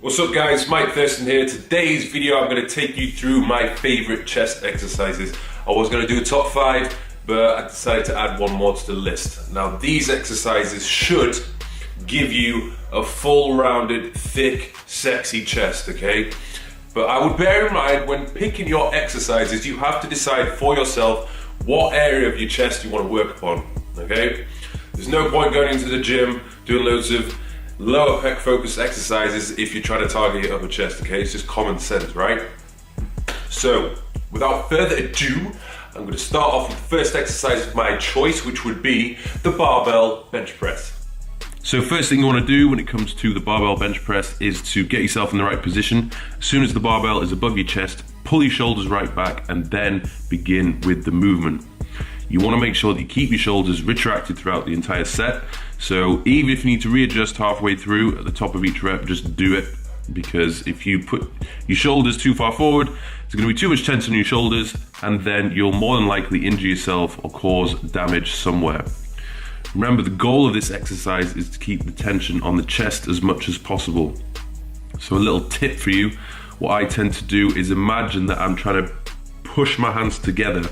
What's up guys, Mike Thurston here. Today's video I'm going to take you through my favourite chest exercises. I was going to do a top 5, but I decided to add one more to the list. Now these exercises should give you a full rounded, thick, sexy chest, okay? But I would bear in mind when picking your exercises, you have to decide for yourself what area of your chest you want to work upon, okay? There's no point going into the gym doing loads of lower pec focused exercises if you're trying to target your upper chest, okay? It's just common sense, right? So, without further ado, I'm going to start off with the first exercise of my choice, which would be the barbell bench press. So first thing you want to do when it comes to the barbell bench press is to get yourself in the right position. As soon as the barbell is above your chest, pull your shoulders right back and then begin with the movement. You want to make sure that you keep your shoulders retracted throughout the entire set. So even if you need to readjust halfway through at the top of each rep, just do it, because if you put your shoulders too far forward, there's going to be too much tension on your shoulders and then you'll more than likely injure yourself or cause damage somewhere. Remember, the goal of this exercise is to keep the tension on the chest as much as possible. So a little tip for you, what I tend to do is imagine that I'm trying to push my hands together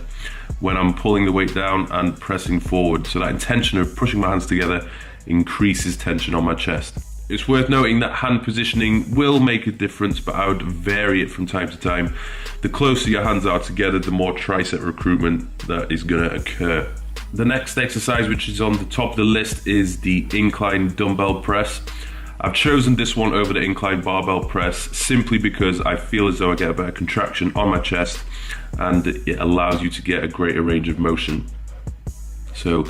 when I'm pulling the weight down and pressing forward. So that intention of pushing my hands together increases tension on my chest. It's worth noting that hand positioning will make a difference, but I would vary it from time to time. The closer your hands are together, the more tricep recruitment that is going to occur. The next exercise, which is on the top of the list, is the incline dumbbell press. I've chosen this one over the incline barbell press simply because I feel as though I get a better contraction on my chest and it allows you to get a greater range of motion. So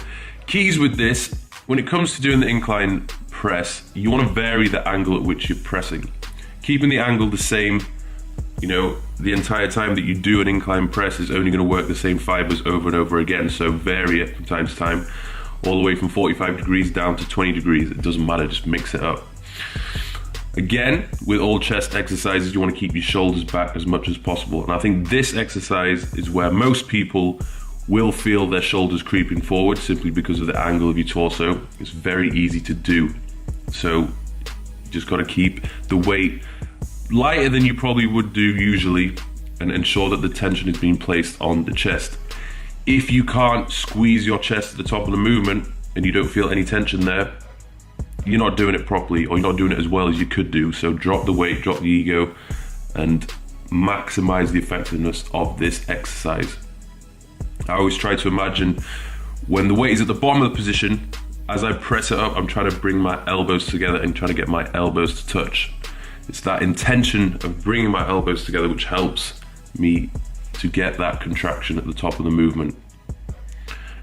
keys with this, when it comes to doing the incline press, you want to vary the angle at which you're pressing. Keeping the angle the same, the entire time that you do an incline press is only going to work the same fibers over and over again. So vary it from time to time, all the way from 45 degrees down to 20 degrees. It doesn't matter, just mix it up. Again, with all chest exercises, you want to keep your shoulders back as much as possible. And I think this exercise is where most people will feel their shoulders creeping forward simply because of the angle of your torso. It's very easy to do. So you just got to keep the weight lighter than you probably would do usually and ensure that the tension is being placed on the chest. If you can't squeeze your chest at the top of the movement and you don't feel any tension there, you're not doing it properly, or you're not doing it as well as you could do. So drop the weight, drop the ego, and maximize the effectiveness of this exercise. I always try to imagine when the weight is at the bottom of the position, as I press it up, I'm trying to bring my elbows together and trying to get my elbows to touch. It's that intention of bringing my elbows together which helps me to get that contraction at the top of the movement.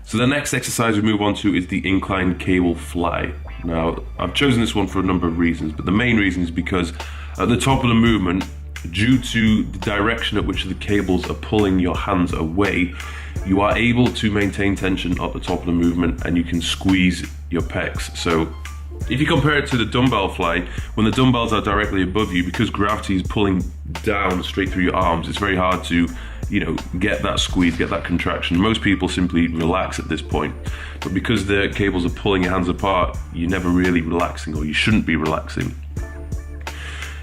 So the next exercise we move on to is the incline cable fly. Now, I've chosen this one for a number of reasons, but the main reason is because at the top of the movement, due to the direction at which the cables are pulling your hands away, you are able to maintain tension at the top of the movement and you can squeeze your pecs. So if you compare it to the dumbbell fly, when the dumbbells are directly above you, because gravity is pulling down straight through your arms, it's very hard to get that squeeze, get that contraction. Most people simply relax at this point, but because the cables are pulling your hands apart, you're never really relaxing, or you shouldn't be relaxing.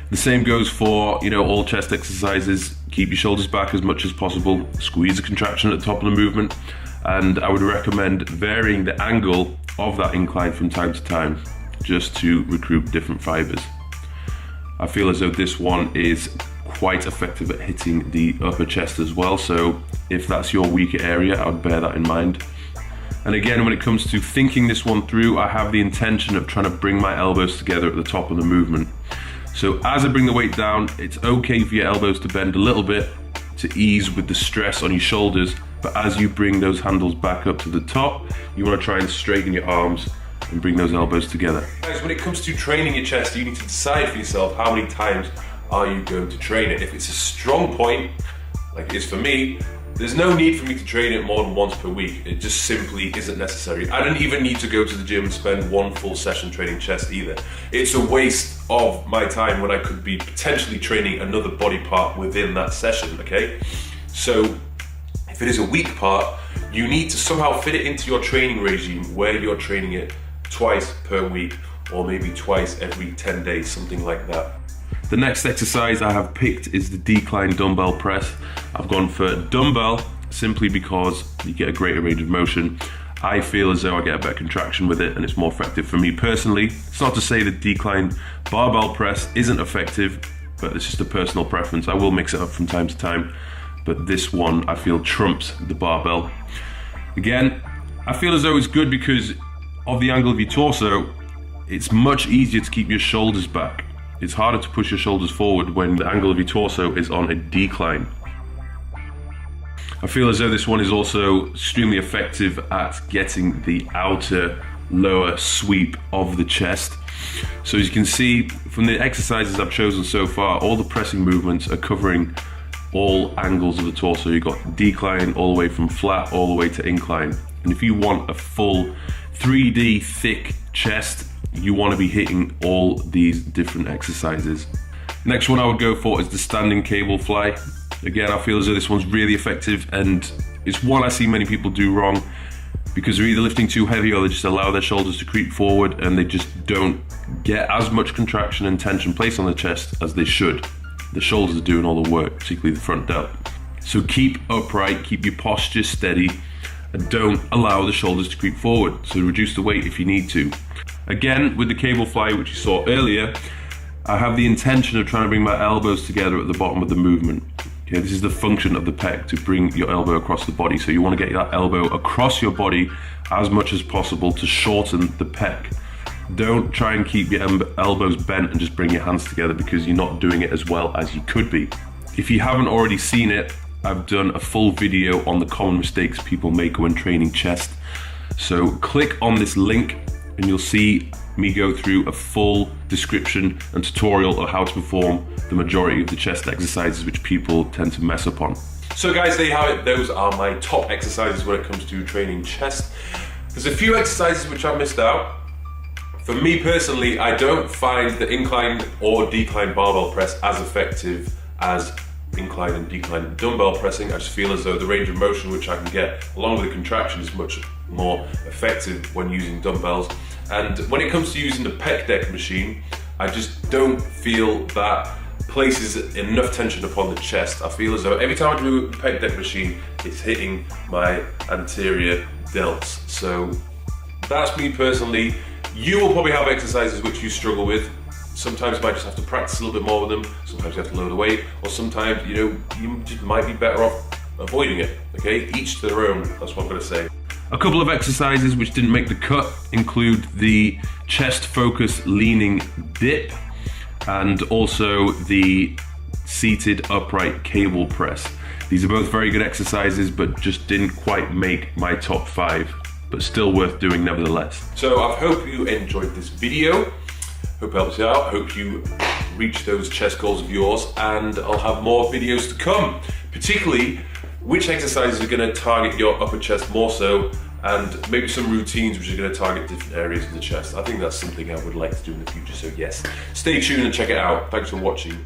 The same goes for all chest exercises. Keep your shoulders back as much as possible, squeeze the contraction at the top of the movement, and I would recommend varying the angle of that incline from time to time just to recruit different fibers. I feel as though this one is quite effective at hitting the upper chest as well, so if that's your weaker area, I would bear that in mind. And again, when it comes to thinking this one through, I have the intention of trying to bring my elbows together at the top of the movement. So as I bring the weight down, it's okay for your elbows to bend a little bit to ease with the stress on your shoulders, but as you bring those handles back up to the top, you want to try and straighten your arms and bring those elbows together. Guys, when it comes to training your chest, you need to decide for yourself how many times are you going to train it. If it's a strong point, like it is for me, there's no need for me to train it more than once per week. It just simply isn't necessary. I don't even need to go to the gym and spend one full session training chest either. It's a waste of my time when I could be potentially training another body part within that session, okay? So if it is a weak part, you need to somehow fit it into your training regime where you're training it twice per week or maybe twice every 10 days, something like that. The next exercise I have picked is the decline dumbbell press. I've gone for dumbbell simply because you get a greater range of motion. I feel as though I get a better contraction with it and it's more effective for me personally. It's not to say the decline barbell press isn't effective, but it's just a personal preference. I will mix it up from time to time, but this one I feel trumps the barbell. Again, I feel as though it's good because of the angle of your torso. It's much easier to keep your shoulders back. It's harder to push your shoulders forward when the angle of your torso is on a decline. I feel as though this one is also extremely effective at getting the outer lower sweep of the chest. So as you can see from the exercises I've chosen so far, all the pressing movements are covering all angles of the torso. You've got decline all the way from flat all the way to incline. And if you want a full 3D thick chest, you want to be hitting all these different exercises. Next one I would go for is the standing cable fly. Again, I feel as though this one's really effective, and it's one I see many people do wrong because they're either lifting too heavy or they just allow their shoulders to creep forward and they just don't get as much contraction and tension placed on the chest as they should. The shoulders are doing all the work, particularly the front delt. So keep upright, keep your posture steady, and don't allow the shoulders to creep forward. So reduce the weight if you need to. Again, with the cable fly, which you saw earlier, I have the intention of trying to bring my elbows together at the bottom of the movement. Okay, this is the function of the pec, to bring your elbow across the body. So you want to get that elbow across your body as much as possible to shorten the pec. Don't try and keep your elbows bent and just bring your hands together because you're not doing it as well as you could be. If you haven't already seen it, I've done a full video on the common mistakes people make when training chest. So click on this link and you'll see me go through a full description and tutorial of how to perform the majority of the chest exercises which people tend to mess up on. So guys, there you have it. Those are my top exercises when it comes to training chest. There's a few exercises which I missed out. For me personally, I don't find the incline or decline barbell press as effective as incline and decline dumbbell pressing. I just feel as though the range of motion which I can get along with the contraction is much more effective when using dumbbells. And when it comes to using the pec deck machine, I just don't feel that places enough tension upon the chest. I feel as though every time I do a pec deck machine, it's hitting my anterior delts. So that's me personally. You will probably have exercises which you struggle with. Sometimes you might just have to practice a little bit more with them. Sometimes you have to lower the weight, or sometimes, you know, you just might be better off avoiding it. Okay, each to their own. That's what I'm going to say. A couple of exercises which didn't make the cut include the chest focus leaning dip and also the seated upright cable press. These are both very good exercises, but just didn't quite make my top 5, but still worth doing nevertheless. So I hope you enjoyed this video. Hope it helps you out. Hope you reach those chest goals of yours, and I'll have more videos to come, particularly which exercises are going to target your upper chest more so, and maybe some routines which are going to target different areas of the chest. I think that's something I would like to do in the future, so yes, stay tuned and check it out. Thanks for watching.